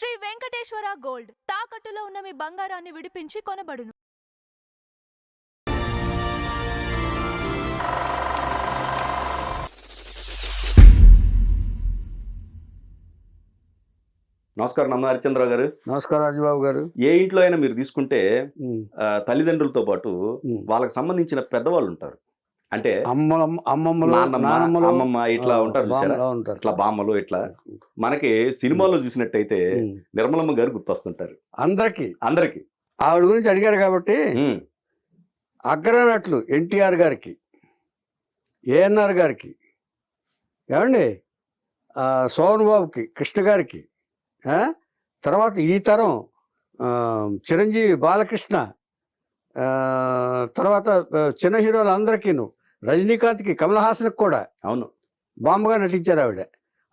Shri Venkateswara gold తాకట్టులో ఉన్న మీ బంగారాన్ని విడిపించి కొనబడును. నమస్కారం అమ్మ హరిచంద్రరావు గారు. నమస్కారం రాజబాబు గారు. ఏ ఇంట్లో అయినా మీరు తీసుకుంటే తల్లిదండ్రులతో పాటు వాళ్ళకి సంబంధించిన పెద్దవాళ్ళు ఉంటారు. అంటే అమ్మమ్మ ఇట్లా ఉంటారు చూసారా, ఇట్లా బామ్మలు ఇట్లా. మనకి సినిమాలో చూసినట్టయితే నిర్మలమ్మ గారు గుర్తొస్తుంటారు అందరికి. ఆవిడ గురించి అడిగారు కాబట్టి అగ్రనట్లు ఎన్టీఆర్ గారికి, ఏఎన్ఆర్ గారికి, ఏమండి సోమన్ బాబుకి, కృష్ణ గారికి, తర్వాత ఈ తరం చిరంజీవి, బాలకృష్ణ, తర్వాత చిన్న హీరోలు అందరికీను, రజనీకాంత్కి, కమల్ హాసన్కి కూడా అవును బామ్మగా నటించారు ఆవిడ.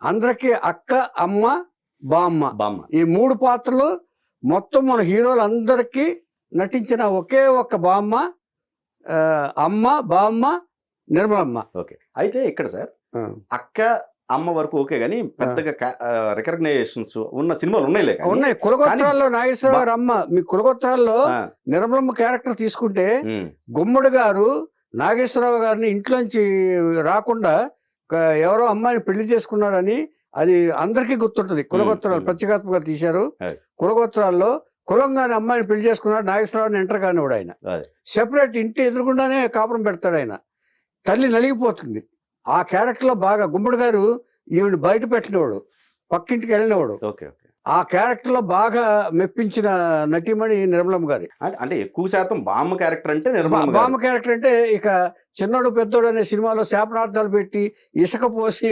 అందరికీ అక్క, అమ్మ, బామ్మ ఈ మూడు పాత్రలు మొత్తం మన హీరోలందరికీ నటించిన ఒకే ఒక్క బామ్మ, అమ్మ, బామ్మ, నిర్మలమ్మ. ఓకే. అయితే ఇక్కడ సార్ అక్క అమ్మ వరకు ఓకే, కానీ పెద్దగా రికగ్నైజేషన్స్ ఉన్న సినిమాలు ఉన్నాయి. కులగోత్రాల్లో నాగేశ్వరరావు గారు అమ్మ, మీ కులగోత్రాల్లో నిర్మలమ్మ క్యారెక్టర్ తీసుకుంటే గుమ్మడి గారు నాగేశ్వరరావు గారిని ఇంట్లోంచి రాకుండా ఎవరో అమ్మాయిని పెళ్లి చేసుకున్నాడని అది అందరికీ గుర్తుంటది. కులగోత్రాలు ప్రత్యేకాత్మకంగా తీశారు. కులగోత్రాల్లో కులంగానే అమ్మాయిని పెళ్లి చేసుకున్నాడు నాగేశ్వరరావుని ఎంటర్ కానివాడు. ఆయన సెపరేట్ ఇంటి ఎదురుకుండానే కాపురం పెడతాడు. ఆయన తల్లి నలిగిపోతుంది. ఆ క్యారెక్టర్లో బాగా గుమ్మడి గారు ఈవిడ బయట పెట్టినవాడు, పక్కింటికి వెళ్ళినవాడు. ఆ క్యారెక్టర్లో బాగా మెప్పించిన నటిమణి నిర్మలమ్మ గారి. అంటే ఎక్కువ శాతం బామ్మ క్యారెక్టర్ అంటే బామ్మ క్యారెక్టర్ అంటే ఇక చిన్నోడు పెద్దోడు అనే సినిమాలో శాపనార్థాలు పెట్టి ఇసుక పోసి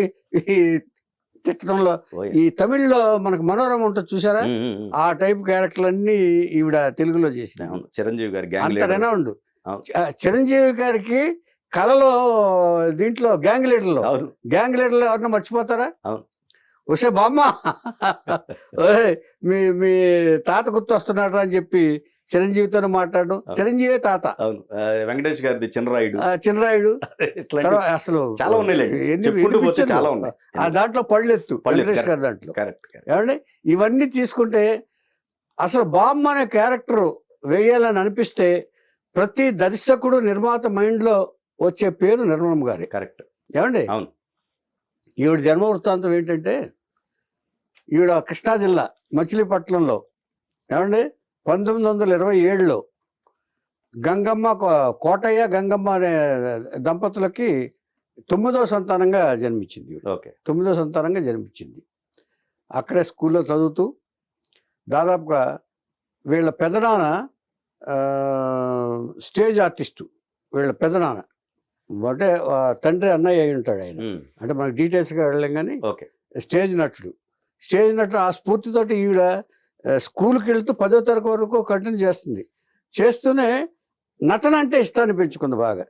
తిట్టడంలో, ఈ తమిళ్లో మనకు మనోరమ ఉంటుంది చూసారా, ఆ టైప్ క్యారెక్టర్లన్నీ ఈవిడ తెలుగులో చేసిన. చిరంజీవి గారి అంతటైనా ఉండు. చిరంజీవి గారికి కళలో దీంట్లో గ్యాంగ్ లీడర్లో ఎవరన్నా మర్చిపోతారా? వస్తే బామ్మ మీ తాత గుర్తు వస్తున్నాడు అని చెప్పి చిరంజీవితో మాట్లాడడం. చిరంజీవి తాత వెంకటేష్ గారి చిన్నరాయుడు అసలు చాలా ఉన్నాయి. ఆ దాంట్లో పళ్ళెత్తు వెంకటేష్ గారి దాంట్లో. ఏమండి ఇవన్నీ తీసుకుంటే అసలు బామ్మ అనే క్యారెక్టర్ వేయాలని అనిపిస్తే ప్రతి దర్శకుడు నిర్మాత మైండ్లో వచ్చే పేరు నిర్మలమ్మ గారి. కరెక్ట్. ఏమండి ఈవిడ జన్మ వృత్తాంతం ఏంటంటే, ఈవిడ కృష్ణా జిల్లా మచిలీపట్నంలో ఏమండి 1927లో గంగమ్మ, కోటయ్య గంగమ్మ అనే దంపతులకి 9వ సంతానంగా జన్మించింది. 9వ సంతానంగా జన్మించింది. అక్కడే స్కూల్లో చదువుతూ దాదాపుగా వీళ్ళ పెదనాన్న స్టేజ్ ఆర్టిస్టు. వీళ్ళ పెదనాన్న అంటే తండ్రి అన్నయ్య అయి ఉంటాడు ఆయన. అంటే మనకు డీటెయిల్స్గా వెళ్ళలేం కానీ స్టేజ్ నటుడు. ఆ స్ఫూర్తితోటి ఈవిడ స్కూల్కి వెళ్తూ 10వ తరగతి వరకు కంటిన్యూ చేస్తుంది. చేస్తూనే నటన అంటే ఇష్టాన్ని పెంచుకుంది బాగా.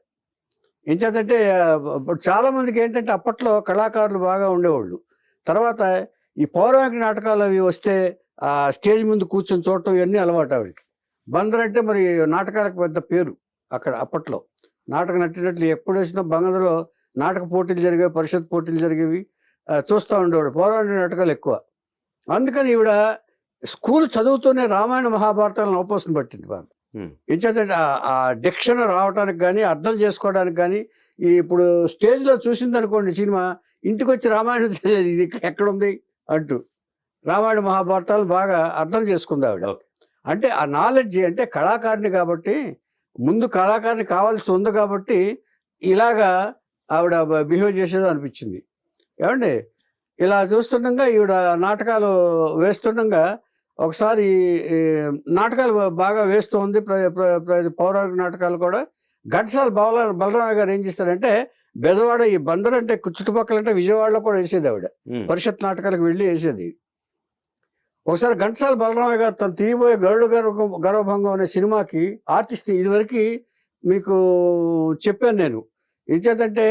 ఏం చేద్దంటే చాలామందికి ఏంటంటే అప్పట్లో కళాకారులు బాగా ఉండేవాళ్ళు. తర్వాత ఈ పౌరాణిక నాటకాలు అవి వస్తే ఆ స్టేజ్ ముందు కూర్చొని చూడటం ఇవన్నీ అలవాటు ఆవిడకి. బందర్ అంటే మరి నాటకాలకు పెద్ద పేరు అక్కడ అప్పట్లో. నాటక నటినట్లు ఎప్పుడు వచ్చినా బంగారులో నాటక పోటీలు జరిగేవి, పరిషత్ పోటీలు జరిగేవి, చూస్తూ ఉండేవాడు. పౌరాణిక నాటకాలు ఎక్కువ. అందుకని ఈవిడ స్కూల్ చదువుతూనే రామాయణ మహాభారతాలను అవపోసం పట్టింది బాగా. ఏంటంటే ఆ డిక్షన్ రావడానికి కానీ అర్థం చేసుకోవడానికి కానీ. ఇప్పుడు స్టేజ్లో చూసింది అనుకోండి సినిమా, ఇంటికి వచ్చి రామాయణం ఇది ఎక్కడుంది అంటూ రామాయణ మహాభారతాలు బాగా అర్థం చేసుకుంది ఆవిడ. అంటే ఆ నాలెడ్జ్, అంటే కళాకారిణి కాబట్టి, ముందు కళాకారిణి కావాల్సి ఉంది కాబట్టి ఇలాగా ఆవిడ బిహేవ్ చేసేదో అనిపించింది. ఏమండి ఇలా చూస్తుండగా ఈవిడ నాటకాలు వేస్తుండగా ఒకసారి నాటకాలు బాగా వేస్తూ ఉంది, పౌరాణిక నాటకాలు కూడా. ఘంటసాల బలరామయ్య గారు ఏం చేస్తారంటే, బెజవాడ ఈ బందర్ అంటే చుట్టుపక్కల అంటే విజయవాడలో కూడా వేసేది ఆవిడ. పరిషత్ నాటకాలకు వెళ్ళి వేసేది. ఒకసారి ఘంటసాల బలరామయ్య గారు తను తీయబోయే గరుడ గర్వభంగం అనే సినిమాకి ఆర్టిస్ట్, ఇదివరకు మీకు చెప్పాను నేను. ఏం చేద్దంటే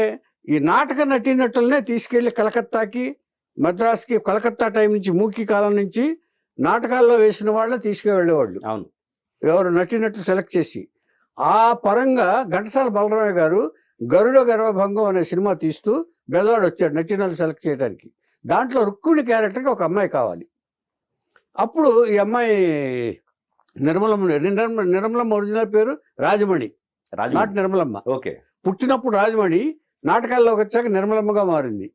ఈ నాటక నటీనటులనే తీసుకెళ్ళి కలకత్తాకి, మద్రాసుకి, కలకత్తా టైం నుంచి మూకీ కాలం నుంచి నాటకాల్లో వేసిన వాళ్ళని తీసుకువెళ్ళేవాళ్ళు. ఎవరు నటీనటులు సెలెక్ట్ చేసి. ఆ పరంగా ఘంటసాల బలరామయ్య గారు గరుడ గర్వభంగం అనే సినిమా తీస్తూ బెజవాడ వచ్చాడు నటీనటులు సెలెక్ట్ చేయడానికి. దాంట్లో రుక్మిణి క్యారెక్టర్కి ఒక అమ్మాయి కావాలి. అప్పుడు ఈ అమ్మాయి నిర్మలమ్మ ఒరిజినల్ పేరు రాజమణి, నాట్ నిర్మలమ్మ. ఓకే. పుట్టినప్పుడు రాజమణి, నాటకాల్లోకి వచ్చాక నిర్మలమ్మగా మారింది.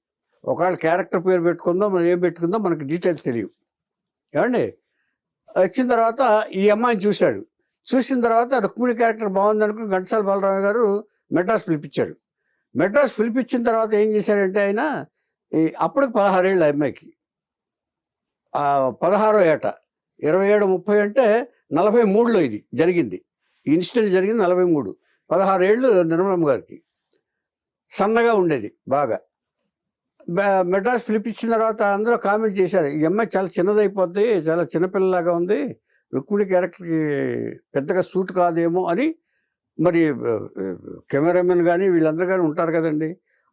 ఒకవేళ క్యారెక్టర్ పేరు పెట్టుకుందో మనం ఏం పెట్టుకుందో మనకి డీటెయిల్స్ తెలియవు. ఏమండి, వచ్చిన తర్వాత ఈ అమ్మాయిని చూశాడు. చూసిన తర్వాత రుక్మిణి క్యారెక్టర్ బాగుంది అనుకుని ఘంటసాల బాలరామ గారు మెడ్రాస్ పిలిపించాడు. మెడ్రాస్ పిలిపించిన తర్వాత ఏం చేశాడంటే ఆయన అప్పటికి 16 ఏళ్ళు అమ్మాయికి, 16వ ఏట, 27, 30 అంటే 43లో ఇది జరిగింది. ఈ ఇన్సిడెంట్ జరిగింది 43. 16 ఏళ్ళు నిర్మలమ్మ గారికి. సన్నగా ఉండేది బాగా. మెడ్రాస్ పిలిపించిన తర్వాత అందరూ కామెంట్ చేశారు, ఈ అమ్మాయి చాలా చిన్నదైపోద్ది, చాలా చిన్నపిల్లలాగా ఉంది, రుక్మిణి క్యారెక్టర్కి పెద్దగా సూట్ కాదేమో అని. మరి కెమెరామెన్ కానీ వీళ్ళందరూ కానీ ఉంటారు కదండి,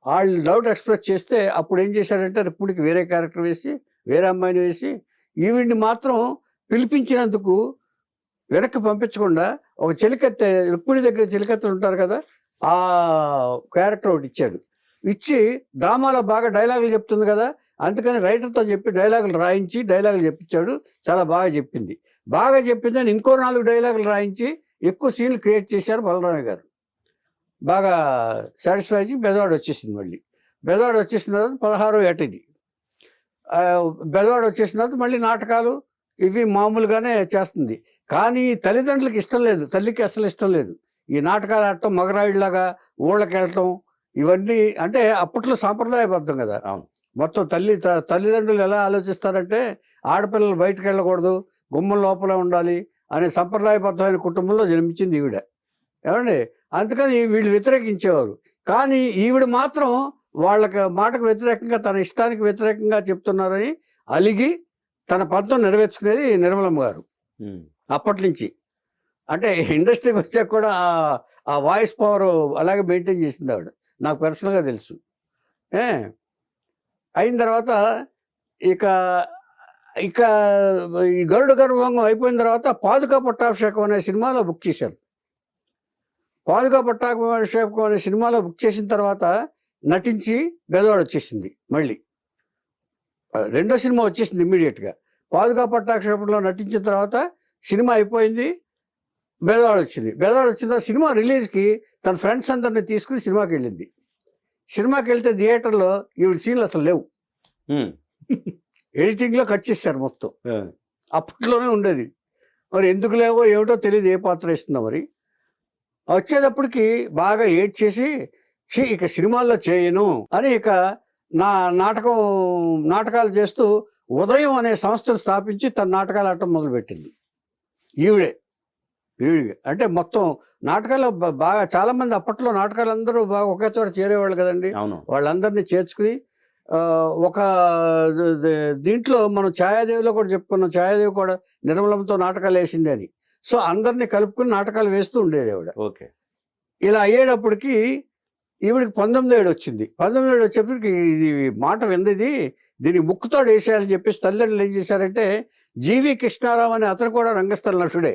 వాళ్ళు డౌట్ ఎక్స్ప్రెస్ చేస్తే అప్పుడు ఏం చేశాడంటే రుక్మిణికి వేరే క్యారెక్టర్ వేసి, వేరే అమ్మాయిని వేసి, ఈవిడ్ని మాత్రం పిలిపించినందుకు వెనక్కి పంపించకుండా ఒక చెలికత్తె, రుక్మిణి దగ్గర చెలికత్తెలు ఉంటారు కదా, ఆ క్యారెక్టర్ ఒకటి ఇచ్చాడు. ఇచ్చి డ్రామాలో బాగా డైలాగులు చెప్తుంది కదా, అందుకని రైటర్తో చెప్పి డైలాగులు రాయించి డైలాగులు చెప్పించాడు. చాలా బాగా చెప్పింది. బాగా చెప్పిందని ఇంకో 4 డైలాగులు రాయించి ఎక్కువ సీన్లు క్రియేట్ చేశారు బలరామయ్య గారు. బాగా సాటిస్ఫై అయ్యి బెజవాడ వచ్చేసింది. మళ్ళీ బెజవాడ వచ్చేసిన తర్వాత 16వ ఏట ఇది. బెజవాడ వచ్చేసిన తర్వాత మళ్ళీ నాటకాలు ఇవి మామూలుగానే చేస్తుంది. కానీ తల్లిదండ్రులకి ఇష్టం లేదు, తల్లికి అసలు ఇష్టం లేదు ఈ నాటకాలు ఆడటం, మగరాయిలాగా ఊళ్ళకి వెళ్ళటం, ఇవన్నీ అంటే అప్పట్లో సాంప్రదాయబద్ధం కదా. మొత్తం తల్లిదండ్రులు ఎలా ఆలోచిస్తారంటే ఆడపిల్లలు బయటకు వెళ్ళకూడదు, గుమ్మం లోపల ఉండాలి అనే సంప్రదాయబద్ధమైన కుటుంబంలో జన్మించింది ఈవిడ. ఏమండి, అందుకని వీళ్ళు వ్యతిరేకించేవారు. కానీ ఈవిడ మాత్రం వాళ్ళకి మాటకు వ్యతిరేకంగా, తన ఇష్టానికి వ్యతిరేకంగా చెప్తున్నారని అలిగి తన పంతం నెరవేర్చుకునేది నిర్మలమ్మ గారు. అప్పటి నుంచి అంటే ఇండస్ట్రీకి వచ్చాక కూడా ఆ వాయిస్ పవర్ అలాగే మెయింటైన్ చేసింది ఆవిడ. నాకు పర్సనల్గా తెలుసు. అయిన తర్వాత ఇక ఇక ఈ గరుడ గర్వంగం అయిపోయిన తర్వాత పాదుకా పట్టాభిషేకం అనే సినిమాలో బుక్ చేశారు. పాదుకా పట్టాభిషేకం అనే సినిమాలో బుక్ చేసిన తర్వాత నటించి బెజవాడ వచ్చేసింది. మళ్ళీ రెండో సినిమా వచ్చేసింది ఇమ్మీడియట్గా. పాదుకా పట్టాభిషేకంలో నటించిన తర్వాత సినిమా అయిపోయింది, బెజవాడ వచ్చింది. బెజవాడ వచ్చిన తర్వాత సినిమా రిలీజ్కి తన ఫ్రెండ్స్ అందరిని తీసుకుని సినిమాకి వెళ్ళింది. సినిమాకి వెళ్తే థియేటర్లో ఈవిడ సీన్లు అసలు లేవు, ఎడిటింగ్లో కట్ చేశారు మొత్తం. అప్పట్లోనే ఉండేది. మరి ఎందుకు లేవో ఏమిటో తెలియదు, ఏ పాత్ర ఇస్తుందో మరి. వచ్చేటప్పటికి బాగా ఏడ్ చేసి ఇక సినిమాల్లో చేయను అని ఇక నాటకాలు చేస్తూ ఉదయం అనే సంస్థను స్థాపించి తన నాటకాలు ఆడటం మొదలుపెట్టింది ఈవిడే. అంటే మొత్తం నాటకాలు బాగా చాలామంది అప్పట్లో నాటకాలు అందరూ బాగా ఒకే చోట చేరేవాళ్ళు కదండి. వాళ్ళందరినీ చేర్చుకుని ఒక దీంట్లో మనం ఛాయాదేవిలో కూడా చెప్పుకున్నాం, ఛాయాదేవి కూడా నిర్మలంతో నాటకాలు వేసింది అని. సో అందరినీ కలుపుకుని నాటకాలు వేస్తూ ఉండేది ఆవిడ. ఇలా అయ్యేటప్పటికి ఈవిడికి 19 ఏడు వచ్చింది. 19 ఏడు వచ్చేప్పటికి ఇది మాట వింది, దీన్ని ముక్కుతో వేసేయాలని చెప్పేసి తల్లిదండ్రులు ఏం చేశారంటే, జీవి కృష్ణారావు అని అతను కూడా రంగస్థల నటుడే,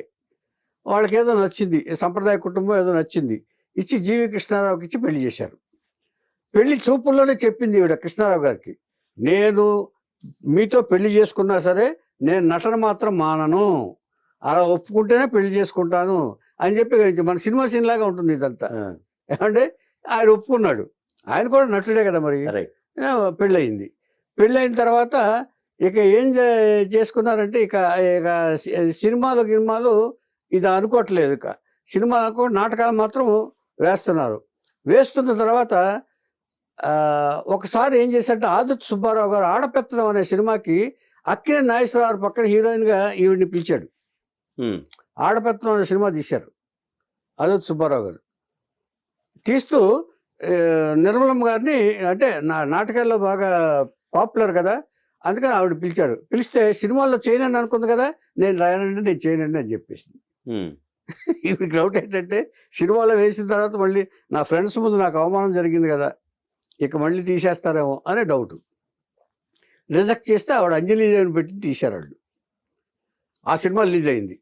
వాళ్ళకి ఏదో నచ్చింది, సంప్రదాయ కుటుంబం ఏదో నచ్చింది, ఇచ్చి జీవి కృష్ణారావుకి ఇచ్చి పెళ్లి చేశారు. పెళ్లి చూపుల్లోనే చెప్పింది ఈవిడ కృష్ణారావు గారికి, నేను మీతో పెళ్లి చేసుకున్నా సరే నేను నటన మాత్రం మానను, అలా ఒప్పుకుంటేనే పెళ్లి చేసుకుంటాను అని చెప్పి మన సినిమా సీన్ లాగా ఉంటుంది ఇదంతా. ఏమంటే ఆయన ఒప్పుకున్నాడు, ఆయన కూడా నటుడే కదా మరి. పెళ్ళయింది. పెళ్ళయిన తర్వాత ఇక ఏం చేసుకున్నారంటే ఇక సినిమాలు ఇది అనుకోవట్లేదు. ఇక సినిమాలకు నాటకాలు మాత్రం వేస్తున్నారు. వేస్తున్న తర్వాత ఒకసారి ఏం చేశారంటే ఆదిత్య సుబ్బారావు గారు ఆడపెత్తనం అనే సినిమాకి అక్కినేని నాగేశ్వరరావు పక్కన హీరోయిన్గా ఈవిడిని పిలిచాడు. ఆడపెత్తనం అనే సినిమా తీశారు ఆదిత్య సుబ్బారావు గారు. తీస్తూ నిర్మలమ్మ గారిని, అంటే నాటకాల్లో బాగా పాపులర్ కదా, అందుకని ఆవిడ పిలిచాడు. పిలిస్తే సినిమాల్లో చేయనని అనుకుంది కదా, నేను రాయనండి, నేను చేయనండి అని చెప్పేసింది. ఈవిడికి డౌట్ ఏంటంటే, సినిమాలో వేసిన తర్వాత మళ్ళీ నా ఫ్రెండ్స్ ముందు నాకు అవమానం జరిగింది కదా, ఇక మళ్ళీ తీసేస్తారేమో అనే డౌట్. రిజెక్ట్ చేస్తే ఆవిడ అంజలీదేవిని పెట్టి తీశారు వాళ్ళు. ఆ సినిమా రిలీజ్ అయింది.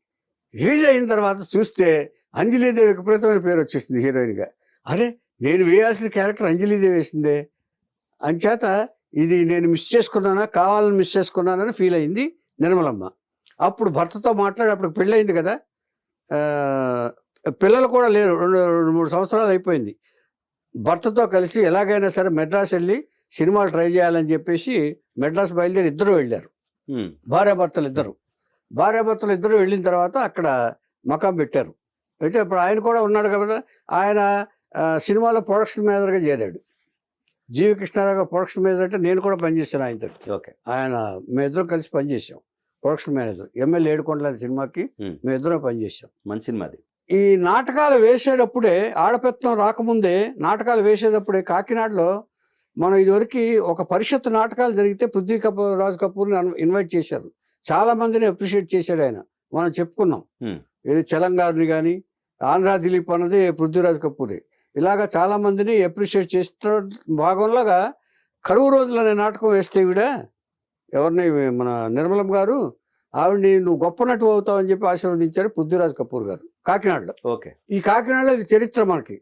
రిలీజ్ అయిన తర్వాత చూస్తే అంజలీదేవి విపరీతమైన పేరు వచ్చేసింది హీరోయిన్గా. అరే, నేను వేయాల్సిన క్యారెక్టర్ అంజలీదేవి వేసిందే, అంచేత ఇది నేను మిస్ చేసుకున్నానా, కావాలని మిస్ చేసుకున్నానని ఫీల్ అయింది నిర్మలమ్మ. అప్పుడు భర్తతో మాట్లాడి అప్పుడు పెళ్ళయింది కదా, పిల్లలు కూడా లేరు, 2-3 సంవత్సరాలు అయిపోయింది. భర్తతో కలిసి ఎలాగైనా సరే మెడ్రాస్ వెళ్ళి సినిమాలు ట్రై చేయాలని చెప్పేసి మెడ్రాస్ బయలుదేరి ఇద్దరు వెళ్ళారు. భార్యాభర్తలు ఇద్దరు వెళ్ళిన తర్వాత అక్కడ మకాం పెట్టారు. అయితే ఇప్పుడు ఆయన కూడా ఉన్నాడు కదా, ఆయన సినిమాలో ప్రొడక్షన్ మేనేజర్గా చేరాడు. జీవి కృష్ణారావు గారు ప్రొడక్షన్ మేనేజర్ అంటే నేను కూడా పనిచేశాను ఆయనతో. ఆయన మేమిద్దరం కలిసి పనిచేసాం. ప్రొడక్షన్ మేనేజర్ ఎమ్మెల్యే ఏడుకొండల సినిమాకి మేమిద్దరం పనిచేసాం. మంచి సినిమాది. ఈ నాటకాలు వేసేటప్పుడే, ఆడపెత్తం రాకముందే నాటకాలు వేసేటప్పుడే కాకినాడలో మనం ఇదివరకు ఒక పరిషత్ నాటకాలు జరిగితే రాజ్ కపూర్ని ఇన్వైట్ చేశారు. చాలా మందిని అప్రిషియేట్ చేశాడు ఆయన. మనం చెప్పుకున్నాం, ఇది చలంగారిని కానీ ఆంధ్ర దిలీప్ అన్నది పృథ్వీరాజ్ కపూరే. ఇలాగా చాలా మందిని అప్రిషియేట్ చేస్తూ భాగంలాగా కరువు రోజులు అనే నాటకం వేస్తే ఈవిడ ఎవరిని, మన నిర్మలం గారు, ఆవిడ్ని నువ్వు గొప్ప నటు అవుతావు అని చెప్పి ఆశీర్వదించారు పృథ్వీరాజ్ కపూర్ గారు కాకినాడలో. ఈ కాకినాడలో ఇది చరిత్ర. మనకి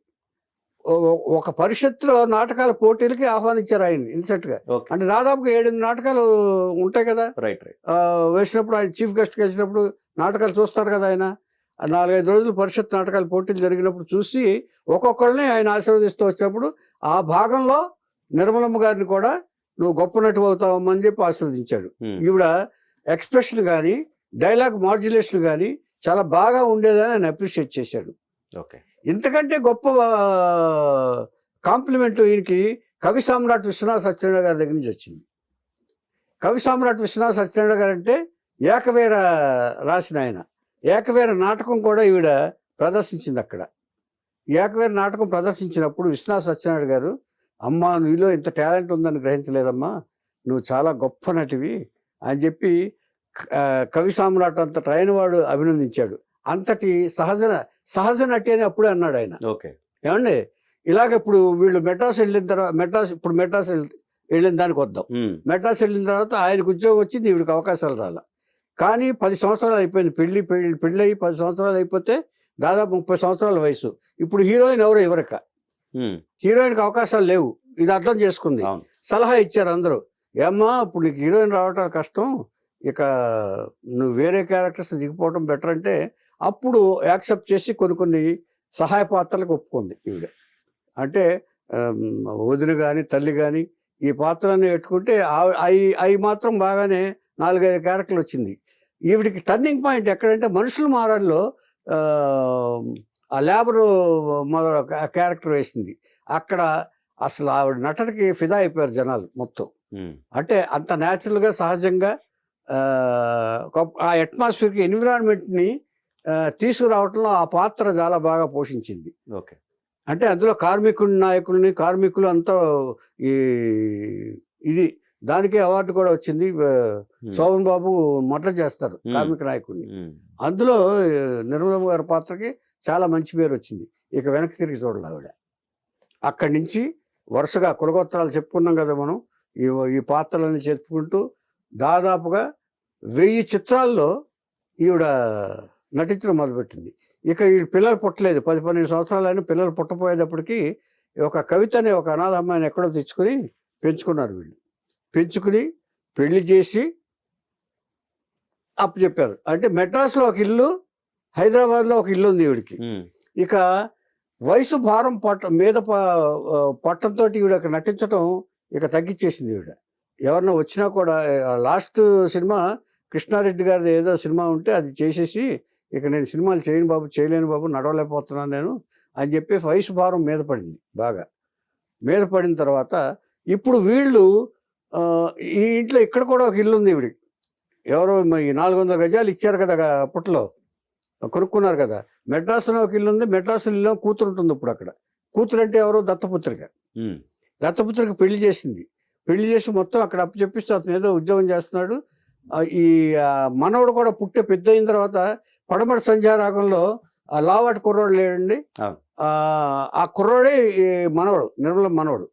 ఒక పరిషత్తులో నాటకాల పోటీలకి ఆహ్వానించారు ఆయన ఇన్సెట్గా. అంటే దాదాపుగా 7 నాటకాలు ఉంటాయి కదా వేసినప్పుడు, ఆయన చీఫ్ గెస్ట్గా వేసినప్పుడు నాటకాలు చూస్తారు కదా ఆయన. 4-5 రోజులు పరిషత్ నాటకాల పోటీలు జరిగినప్పుడు చూసి ఒక్కొక్కరిని ఆయన ఆశీర్వదిస్తూ వచ్చినప్పుడు ఆ భాగంలో నిర్మలమ్మ గారిని కూడా నువ్వు గొప్ప నటు అవుతావని చెప్పి ఆశీర్వదించాడు. ఈవిడ ఎక్స్ప్రెషన్ కానీ డైలాగ్ మాడ్యులేషన్ కానీ చాలా బాగా ఉండేదని ఆయన అప్రిషియేట్ చేశాడు. ఇంతకంటే గొప్ప కాంప్లిమెంట్ ఈయనకి కవి సామ్రాట్ విశ్వనాథ సత్యనారాయణ గారి దగ్గర నుంచి వచ్చింది. కవి సామ్రాట్ విశ్వనాథ సత్యనారాయణ గారు అంటే ఏకవీర రాసిన ఆయన. ఏకవీర నాటకం కూడా ఈవిడ ప్రదర్శించింది అక్కడ. ఏకవీర నాటకం ప్రదర్శించినప్పుడు విశ్వనాథ సత్యనారాయణ గారు, అమ్మా నీలో ఇంత టాలెంట్ ఉందని గ్రహించలేదమ్మా, నువ్వు చాలా గొప్ప నటివి అని చెప్పి కవి సామ్రాట్ అంత ట్రైన్ వాడు అభినందించాడు. అంతటి సహజ నటి అని అప్పుడే అన్నాడు ఆయన. ఏమండి, ఇలాగ ఇప్పుడు వీళ్ళు మెడ్రాస్ వెళ్ళిన తర్వాత, మెడ్రాస్ వెళ్ళిన దానికి వద్దాం. మెడ్రాస్ వెళ్ళిన తర్వాత ఆయనకు ఉద్యోగం వచ్చింది, ఈవిడికి అవకాశాలు రాల. కానీ 10 సంవత్సరాలు అయిపోయింది, పెళ్ళి అయ్యి 10 సంవత్సరాలు అయిపోతే దాదాపు 30 సంవత్సరాల వయసు. ఇప్పుడు హీరోయిన్ ఎవరు ఇవ్వరక, హీరోయిన్కి అవకాశాలు లేవు. ఇది అర్థం చేసుకుంది. సలహా ఇచ్చారు అందరూ, ఏమ్మా ఇప్పుడు నీకు హీరోయిన్ రావటం కష్టం, ఇక నువ్వు వేరే క్యారెక్టర్స్ దిగిపోవటం బెటర్ అంటే అప్పుడు యాక్సెప్ట్ చేసి కొన్ని సహాయ పాత్రలకు ఒప్పుకుంది ఈవిడ. అంటే వదిన కానీ తల్లి కానీ ఈ పాత్రని పెట్టుకుంటే అవి మాత్రం బాగానే 4-5 క్యారెక్టర్లు వచ్చింది. ఈవిడికి టర్నింగ్ పాయింట్ ఎక్కడంటే మనుషులు మారాల్లో ఆ లేబరు మొదలు క్యారెక్టర్ వేసింది. అక్కడ అసలు ఆవిడ నటనకి ఫిదా అయిపోయారు జనాలు మొత్తం. అంటే అంత న్యాచురల్గా సహజంగా ఆ అట్మాస్ఫియర్కి ఎన్విరాన్మెంట్ని తీసుకురావటంలో ఆ పాత్ర చాలా బాగా పోషించింది. అంటే అందులో కార్మికులు అంతా ఇది దానికే అవార్డు కూడా వచ్చింది. శోభన్ బాబు మొట్ట చేస్తారు కార్మిక నాయకుడిని. అందులో నిర్మలమ్మ గారి పాత్రకి చాలా మంచి పేరు వచ్చింది. ఇక వెనక్కి తిరిగి చూడాలి ఆవిడ. అక్కడి నుంచి వరుసగా కులగోత్రాలు చెప్పుకున్నాం కదా మనం. ఈ పాత్రలన్నీ చెప్పుకుంటూ దాదాపుగా 1000 చిత్రాల్లో ఈవిడ నటించడం మొదలుపెట్టింది. ఇక ఈ పిల్లలు పుట్టలేదు, 10-12 సంవత్సరాలైనా పిల్లలు పుట్టపోయేటప్పటికి ఒక కవిత అనే ఒక అనాథ అమ్మాయిని ఎక్కడో తెచ్చుకొని పెంచుకున్నారు. వీళ్ళు పెంచుకుని పెళ్లి చేసి అప్పు చెప్పారు. అంటే మెడ్రాస్లో ఒక ఇల్లు, హైదరాబాద్లో ఒక ఇల్లు ఉంది ఈవిడికి. ఇక వయసు భారం పట్టంతో ఈవిడ నటించడం ఇక తగ్గించేసింది ఈవిడ. ఎవరన్నా వచ్చినా కూడా లాస్ట్ సినిమా కృష్ణారెడ్డి గారిది ఏదో సినిమా ఉంటే అది చేసేసి ఇక నేను సినిమాలు చేయలేను బాబు, నడవలేకపోతున్నాను నేను అని చెప్పి వయసు భారం మీద పడింది. బాగా మీద పడిన తర్వాత ఇప్పుడు వీళ్ళు ఈ ఇంట్లో ఇక్కడ కూడా ఒక ఇల్లు ఉంది ఈవిడికి. ఎవరో ఈ 400 గజాలు ఇచ్చారు కదా అప్పట్లో, కొనుక్కున్నారు కదా. మెడ్రాస్లో ఒక ఇల్లు ఉంది, మెడ్రాస్ ఇల్లు కూతురు ఉంటుంది ఇప్పుడు అక్కడ. కూతురు అంటే ఎవరో దత్తపుత్రిక పెళ్లి చేసింది. పెళ్లి చేసి మొత్తం అక్కడ అప్పు చెప్పిస్తూ అతను ఏదో ఉద్యోగం చేస్తున్నాడు. ఈ మనవడు కూడా పుట్టే పెద్ద అయిన తర్వాత పడమటి సంధ్యారాగంలో ఆ లావాటి కుర్రోడు లేడండి, ఆ కుర్రోడే మనవడు, నిర్మలం మనవడు.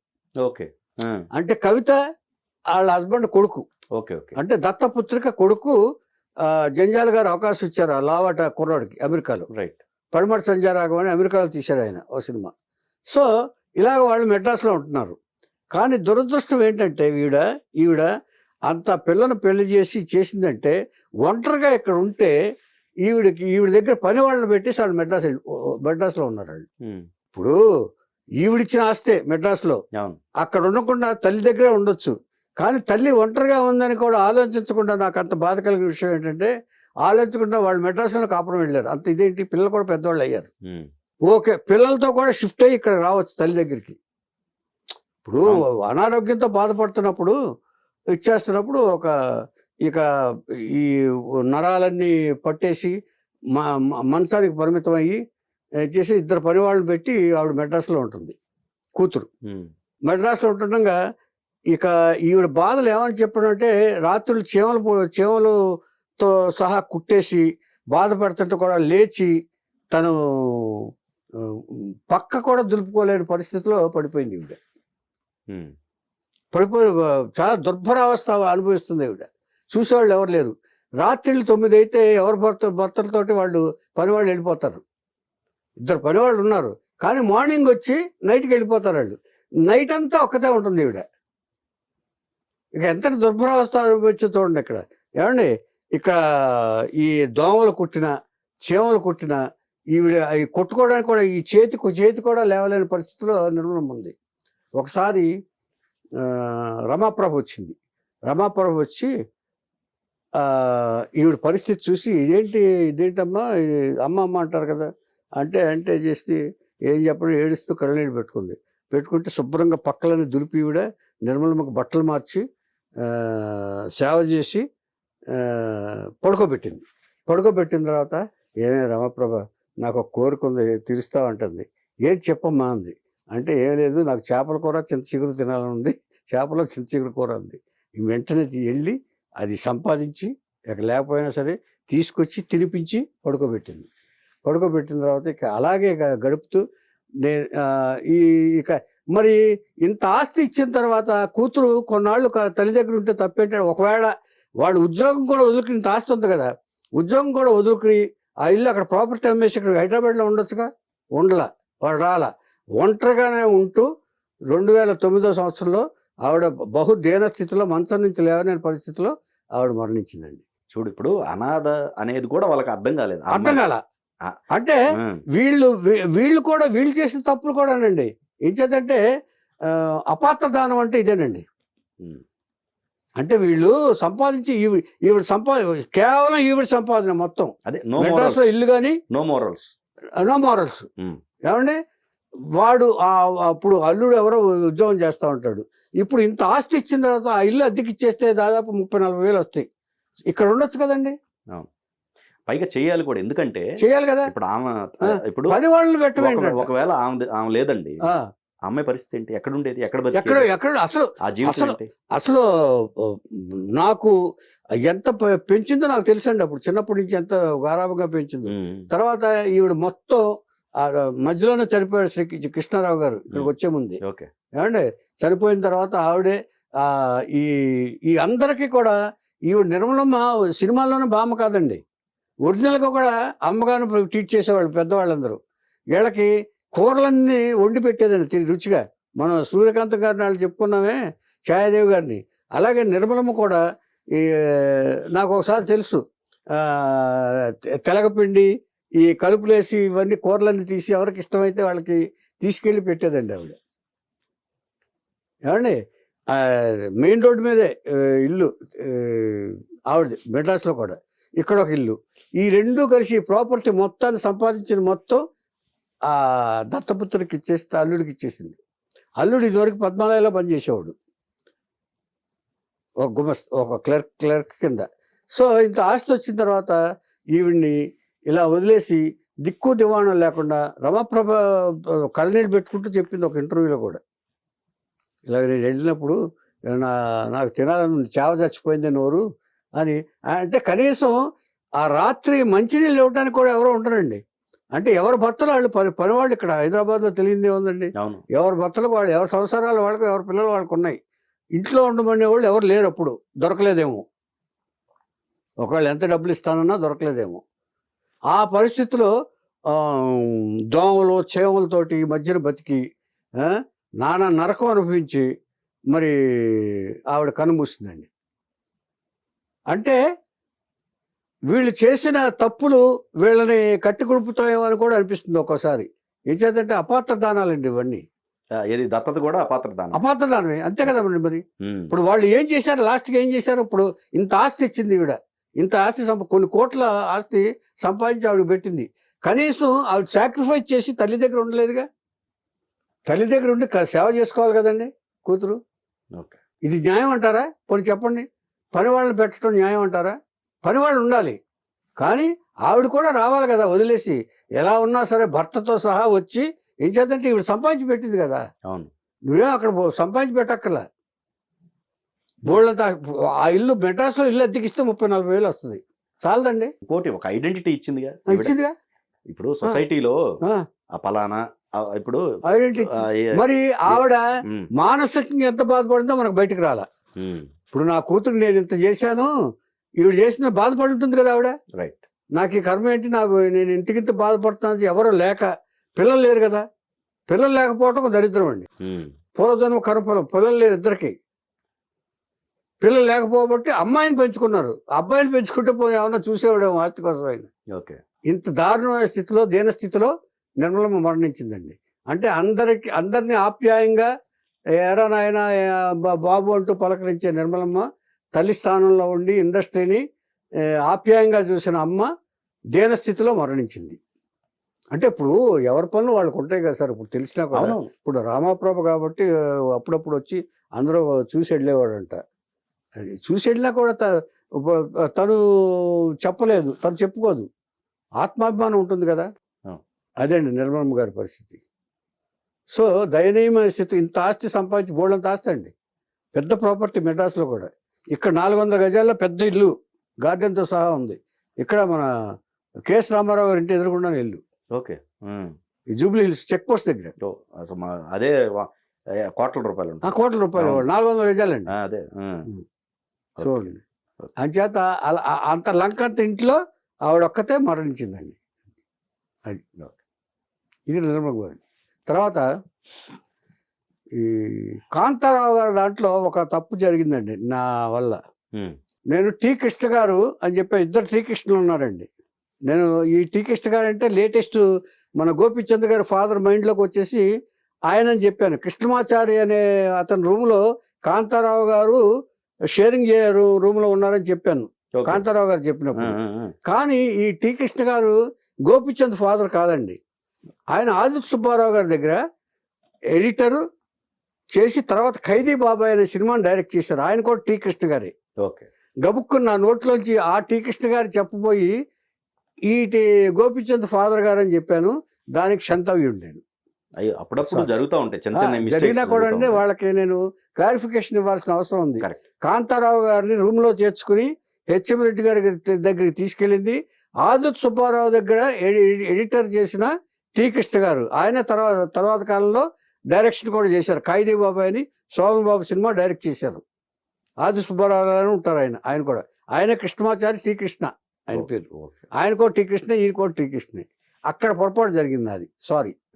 అంటే కవిత వాళ్ళ హస్బెండ్ కొడుకు. అంటే దత్తపుత్రిక కొడుకు జంజాల్ గారు అవకాశం ఇచ్చారు ఆ లావాట కుర్రోడికి అమెరికాలో. పడమటి సంధ్యారాగం అని అమెరికాలో తీశాడు ఆయన ఓ సినిమా. సో ఇలాగ వాళ్ళు మెడ్రాస్లో ఉంటున్నారు. కానీ దురదృష్టం ఏంటంటే ఈవిడ అంత పిల్లను పెళ్లి చేసిందంటే ఒంటరిగా ఇక్కడ ఉంటే ఈవిడ దగ్గర పని వాళ్ళని పెట్టేసి వాళ్ళు మెడ్రాస్లో ఉన్నారు వాళ్ళు. ఇప్పుడు ఈవిడిచ్చిన ఆస్తే మెడ్రాస్లో అక్కడ ఉండకుండా తల్లి దగ్గరే ఉండొచ్చు. కానీ తల్లి ఒంటరిగా ఉందని కూడా ఆలోచించకుండా నాకు అంత బాధ కలిగిన విషయం ఏంటంటే ఆలోచించకుండా వాళ్ళు మెడ్రాస్లో కాపురం వెళ్ళారు. అంత ఇదేంటి పిల్లలు కూడా పెద్దవాళ్ళు అయ్యారు. ఓకే, పిల్లలతో కూడా షిఫ్ట్ అయ్యి ఇక్కడ రావచ్చు తల్లి దగ్గరికి. ఇప్పుడు అనారోగ్యంతో బాధపడుతున్నప్పుడు ఇచ్చేస్తున్నప్పుడు ఇక ఈ నరాలన్నీ పట్టేసి మంచానికి పరిమితం అయ్యి చేసి ఇద్దరు పని వాళ్ళని పెట్టి ఆవిడ మెడ్రాస్లో ఉంటుంది, కూతురు మెడ్రాస్లో ఉంటుండగా ఇక ఈవిడ బాధలు ఏమని చెప్పడంటే రాత్రులు చీమలతో సహా కుట్టేసి బాధపడుతుంటే కూడా లేచి తను పక్క కూడా దులుపుకోలేని పరిస్థితిలో పడిపోయింది ఈవిడ. పడిపోయి చాలా దుర్భరావస్థ అనుభవిస్తుంది ఈవిడ. చూసేవాళ్ళు ఎవరు లేరు. రాత్రిళ్ళు 9 అయితే ఎవరు భర్తలతోటి వాళ్ళు పనివాళ్ళు వెళ్ళిపోతారు. ఇద్దరు పనివాళ్ళు ఉన్నారు కానీ మార్నింగ్ వచ్చి నైట్కి వెళ్ళిపోతారు వాళ్ళు. నైట్ అంతా ఒక్కతే ఉంటుంది ఈవిడ. ఇక ఎంత దుర్భరావస్థ అనుభవించో చూడండి ఇక్కడ. ఏమండి ఇక్కడ ఈ దోమలు కుట్టిన చీమలు కుట్టిన ఈవిడ అవి కొట్టుకోవడానికి కూడా ఈ చేతి కూడా లేవలేని పరిస్థితిలో నిర్మలం ఉంది. ఒకసారి రమాప్రభ వచ్చింది. రమాప్రభ వచ్చి ఈవిడ పరిస్థితి చూసి ఇదేంటమ్మా అమ్మ అంటారు కదా అంటే చేసి ఏం చెప్పడం ఏడుస్తూ కళ్ళనీళ్ళు పెట్టుకుంటే శుభ్రంగా పక్కలని దులిపి ఈవిడ నిర్మలమ్మకు బట్టలు మార్చి సేవ చేసి పడుకోబెట్టిన తర్వాత ఏమే రమాప్రభ నాకు ఒక కోరిక ఉంది తీరుస్తావు అంటుంది. ఏంటి చెప్పమ్మా అంది. అంటే ఏం లేదు, నాకు చేపల కూర చింత చిగురు తినాలని ఉంది, చేపలో చింత చిగురు కూర ఉంది. వెంటనే వెళ్ళి అది సంపాదించి ఇక లేకపోయినా సరే తీసుకొచ్చి తినిపించి పడుకోబెట్టిన తర్వాత ఇక అలాగే గడుపుతూ నేను ఇక మరి ఇంత ఆస్తి ఇచ్చిన తర్వాత కూతురు కొన్నాళ్ళు తల్లి దగ్గర ఉంటే తప్పేంటే ఒకవేళ వాళ్ళు ఉద్యోగం కూడా వదులుకుని, ఇంత ఆస్తి ఉంది కదా, ఉద్యోగం కూడా వదులుకుని ఆ ఇల్లు అక్కడ ప్రాపర్టీ అమ్మేసి ఇక్కడ హైదరాబాద్లో ఉండొచ్చుగా, ఉండలా, వాళ్ళు రాలా. ఒంటరిగానే ఉంటూ 2009 సంవత్సరంలో ఆవిడ బహుదీన స్థితిలో మంచం నుంచి లేవలేని పరిస్థితిలో ఆవిడ మరణించిందండి. చూడు, ఇప్పుడు అనాథ అనేది కూడా వాళ్ళకి అర్థం కాల. అంటే వీళ్ళు కూడా వీళ్ళు చేసిన తప్పులు కూడానండి. ఏం చేద్దంటే అపాత్ర దానం అంటే ఇదేనండి. అంటే వీళ్ళు సంపాదించి కేవలం ఈవిడ సంపాదన మొత్తం. అదే మెడ్రాస్లో ఇల్లు కానీ నో మోరల్స్. ఏమండి వాడు అప్పుడు అల్లుడు ఎవరో ఉద్యోగం చేస్తూ ఉంటాడు. ఇప్పుడు ఇంత ఆస్తి ఇచ్చిన తర్వాత ఆ ఇల్లు అద్దెకి ఇచ్చేస్తే దాదాపు 30-40 వేలు వస్తాయి. ఇక్కడ ఉండొచ్చు కదండి. పైగా చేయాలి కూడా, ఎందుకంటే చేయాలి కదా. ఇప్పుడు పని వాళ్ళని పెట్టండి. ఒకవేళ ఆమె లేదండి, అమ్మాయి పరిస్థితి ఏంటి? ఎక్కడ ఉండేది? ఎక్కడ అసలు నాకు ఎంత పెంచిందో నాకు తెలుసండి. అప్పుడు చిన్నప్పటి నుంచి ఎంత గారాబంగా పెంచిందో. తర్వాత ఈవిడ మొత్తం మధ్యలోనే చనిపోయాడు కృష్ణారావు గారు ఇక్కడికి వచ్చే ముందు. ఏమండి చనిపోయిన తర్వాత ఆవిడే ఈ అందరికీ కూడా ఈవిడ నిర్మలమ్మ సినిమాల్లోనే బామ్మ కాదండి, ఒరిజినల్గా కూడా అమ్మగారు ట్రీట్ చేసేవాళ్ళు పెద్దవాళ్ళందరూ. వీళ్ళకి కూరలన్నీ వండి పెట్టేదండి రుచిగా. మనం సూర్యకాంత్ గారిని వాళ్ళు చెప్పుకున్నామే, ఛాయాదేవి గారిని. అలాగే నిర్మలమ్మ కూడా నాకు ఒకసారి తెలుసు, తెలగపిండి ఈ కలుపులేసి ఇవన్నీ కూరలన్నీ తీసి ఎవరికి ఇష్టమైతే వాళ్ళకి తీసుకెళ్ళి పెట్టేదండి ఆవిడ. ఏమండి మెయిన్ రోడ్డు మీదే ఇల్లు ఆవిడది, మెడ్రాస్లో కూడా. ఇక్కడ ఒక ఇల్లు. ఈ రెండు కలిసి ప్రాపర్టీ మొత్తాన్ని సంపాదించిన మొత్తం ఆ దత్తపుత్రికి ఇచ్చేస్తే అల్లుడికి ఇచ్చేసింది. అల్లుడు ఇదివరకు పద్మాలయంలో పనిచేసేవాడు, ఒక క్లర్క్ కింద. సో ఇంత ఆస్తి వచ్చిన తర్వాత ఈవిడ్ని ఇలా వదిలేసి దిక్కు దివాణం లేకుండా రమాప్రభ కళ్ళనీళ్ళు పెట్టుకుంటూ చెప్పింది ఒక ఇంటర్వ్యూలో కూడా. ఇలాగ నేను వెళ్ళినప్పుడు నాకు తినాలని చేవ చచ్చిపోయింది నోరు అని. అంటే కనీసం ఆ రాత్రి మంచినీళ్ళు ఇవ్వడానికి కూడా ఎవరో ఉంటారండి. అంటే ఎవరి భర్తలు వాళ్ళు పనివాళ్ళు ఇక్కడ హైదరాబాద్లో తెలియదే ఉందండి. ఎవరి భర్తలకు వాళ్ళు, ఎవరి సంసారాలు వాళ్ళకు, ఎవరి పిల్లలు వాళ్ళకు ఉన్నాయి. ఇంట్లో ఉండమనే వాళ్ళు ఎవరు లేరు, అప్పుడు దొరకలేదేమో. ఒకవేళ ఎంత డబ్బులు ఇస్తానన్నా దొరకలేదేమో. ఆ పరిస్థితిలో దోమలు చేమలతోటి మధ్యన బతికి నానా నరకం అనుభవించి మరి ఆవిడ కన్నుమూసిందండి. అంటే వీళ్ళు చేసిన తప్పులు వీళ్ళని కట్టి కుడుపుతాయేమో అని కూడా అనిపిస్తుంది ఒక్కోసారి. ఏం చేద్దంటే అపాత్ర దానాలండి ఇవన్నీ. ఏది దత్తత కూడా అపాత్రదానం. అపాత్రదానమే, అంతే కదా మరి. ఇప్పుడు వాళ్ళు ఏం చేశారు, లాస్ట్కి ఏం చేశారు? ఇప్పుడు ఇంత ఆస్తి ఇచ్చింది ఈవిడ, ఇంత ఆస్తి కొన్ని కోట్ల ఆస్తి సంపాదించి ఆవిడ పెట్టింది. కనీసం ఆవిడ సాక్రిఫైస్ చేసి తల్లి దగ్గర ఉండలేదుగా. తల్లి దగ్గర ఉండి సేవ చేసుకోవాలి కదండి కూతురు. ఇది న్యాయం అంటారా? పోనీ చెప్పండి. పని వాళ్ళని పెట్టడం న్యాయం అంటారా? పని వాళ్ళు ఉండాలి, కానీ ఆవిడ కూడా రావాలి కదా. వదిలేసి ఎలా ఉన్నా సరే భర్తతో సహా వచ్చి ఏం చేద్దంటే ఈవిడ సంపాదించి పెట్టింది కదా. అవును, నువ్వేం అక్కడ సంపాదించి పెట్టక్కర్లా. బోళ్ళంతా ఆ ఇల్లు మెడ్రాస్లో ఇల్లు అద్దెకిస్తే 30-40 వేలు వస్తుంది, చాలదండి. ఇంకోటి ఒక ఐడెంటిటీ ఇచ్చిందిగా. ఇప్పుడు సొసైటీలో ఆ పలానా ఇప్పుడు ఐడెంటిటీ. మరి ఆవిడ మానసికంగా ఎంత బాధపడిందో మనకు బయటకు రాలా. ఇప్పుడు నా కూతురు నేను ఇంత చేశాను, ఈవిడ చేసిన బాధపడి ఉంటుంది కదా ఆవిడ. రైట్. నాకు ఈ కర్మ ఏంటి, నేను ఇంటికింత బాధపడుతున్నది, ఎవరో లేక, పిల్లలు లేరు కదా. పిల్లలు లేకపోవటం ఒక దరిద్రం అండి. పూర్వజన్మ కర్మఫలం. పిల్లలు లేరు ఇద్దరికి. పిల్లలు లేకపోబట్టి అమ్మాయిని పెంచుకున్నారు. అబ్బాయిని పెంచుకుంటే పోయి ఏమన్నా చూసేవాడేమో ఆస్తి కోసం ఆయన. ఇంత దారుణమైన స్థితిలో, దీన స్థితిలో నిర్మలమ్మ మరణించిందండి. అంటే అందరినీ ఆప్యాయంగా ఎరా నాయన బాబు అంటూ పలకరించే నిర్మలమ్మ తల్లి స్థానంలో ఉండి ఇండస్ట్రీని ఆప్యాయంగా చూసిన అమ్మ దీన స్థితిలో మరణించింది. అంటే ఇప్పుడు ఎవరి పనులు వాళ్ళకు ఉంటాయి కదా సార్. ఇప్పుడు తెలిసినా కూడా, ఇప్పుడు రామాప్రభ కాబట్టి అప్పుడప్పుడు వచ్చి అందరూ చూసి వెళ్ళేవాడంట. అది చూసి వెళ్ళినా కూడా తను చెప్పలేదు, తను చెప్పుకోదు. ఆత్మాభిమానం ఉంటుంది కదా. అదే అండి నిర్మలమ్మ గారి పరిస్థితి. సో దయనీయమైన స్థితి. ఇంత ఆస్తి సంపాదించి, బోళ్ళంత ఆస్తి అండి, పెద్ద ప్రాపర్టీ మెడ్రాస్లో కూడా. ఇక్కడ 400 గజాల్లో పెద్ద ఇల్లు, గార్డెన్తో సహా ఉంది. ఇక్కడ మన కెఎస్ రామారావు గారి ఇంటి ఎదురుకుండా ఇల్లు. ఓకే. ఈ జూబ్లీ హిల్స్ చెక్ పోస్ట్ దగ్గర. అదే కోట్ల రూపాయలు. కోట్ల రూపాయలు 400 గజాలండి. అదే చూడండి. అంచేత అంత లంకంత ఇంట్లో ఆవిడ ఒక్కతే మరణించిందండి. అది ఇది నిర్మల గారు. తర్వాత ఈ కాంతారావు గారి దాంట్లో ఒక తప్పు జరిగిందండి నా వల్ల. నేను టి కృష్ణ గారు అని చెప్పి ఇద్దరు టి కృష్ణలు ఉన్నారండి. నేను ఈ టి కృష్ణ గారు అంటే లేటెస్ట్ మన గోపీచంద్ గారి ఫాదర్ మైండ్లోకి వచ్చేసి ఆయన అని చెప్పాను. కృష్ణమాచారి అనే అతని రూమ్లో కాంతారావు గారు షేరింగ్ రూమ్లో ఉన్నారని చెప్పాను కాంతారావు గారు చెప్పినప్పుడు. కానీ ఈ టి కృష్ణ గారు గోపీచంద్ ఫాదర్ కాదండి. ఆయన ఆదిత్య సుబ్బారావు గారి దగ్గర ఎడిటరు చేసి తర్వాత ఖైదీ బాబాయ్ అనే సినిమాని డైరెక్ట్ చేశారు. ఆయన కూడా టి కృష్ణ గారే. గబుక్కున్న నా నోట్లోంచి ఆ టి కృష్ణ గారు చెప్పబోయి ఈ గోపీచంద్ ఫాదర్ గారు అని చెప్పాను. దానికి క్షంతవ్యుడు నేను. అప్పుడప్పుడు జరుగుతూ ఉంటాయి, జరిగినా కూడా అంటే వాళ్ళకి నేను క్లారిఫికేషన్ ఇవ్వాల్సిన అవసరం ఉంది. కాంతారావు గారిని రూమ్లో చేర్చుకుని హెచ్ఎం రెడ్డి గారి దగ్గరికి తీసుకెళ్ళింది ఆదిత్య సుబ్బారావు దగ్గర ఎడిటర్ చేసిన టి కృష్ణ గారు. ఆయన తర్వాత కాలంలో డైరెక్షన్ కూడా చేశారు. ఖైదీ బాబాయ్ అని సోమబాబు సినిమా డైరెక్ట్ చేశారు. ఆదిత్య సుబ్బారావు అని ఉంటారు ఆయన కూడా. ఆయన కృష్ణమాచారి టి కృష్ణ ఆయన పేరు. ఆయన కూడా టి కృష్ణ, ఈయన కూడా టి కృష్ణ. అక్కడ పొరపాటు జరిగింది, అది సారీ.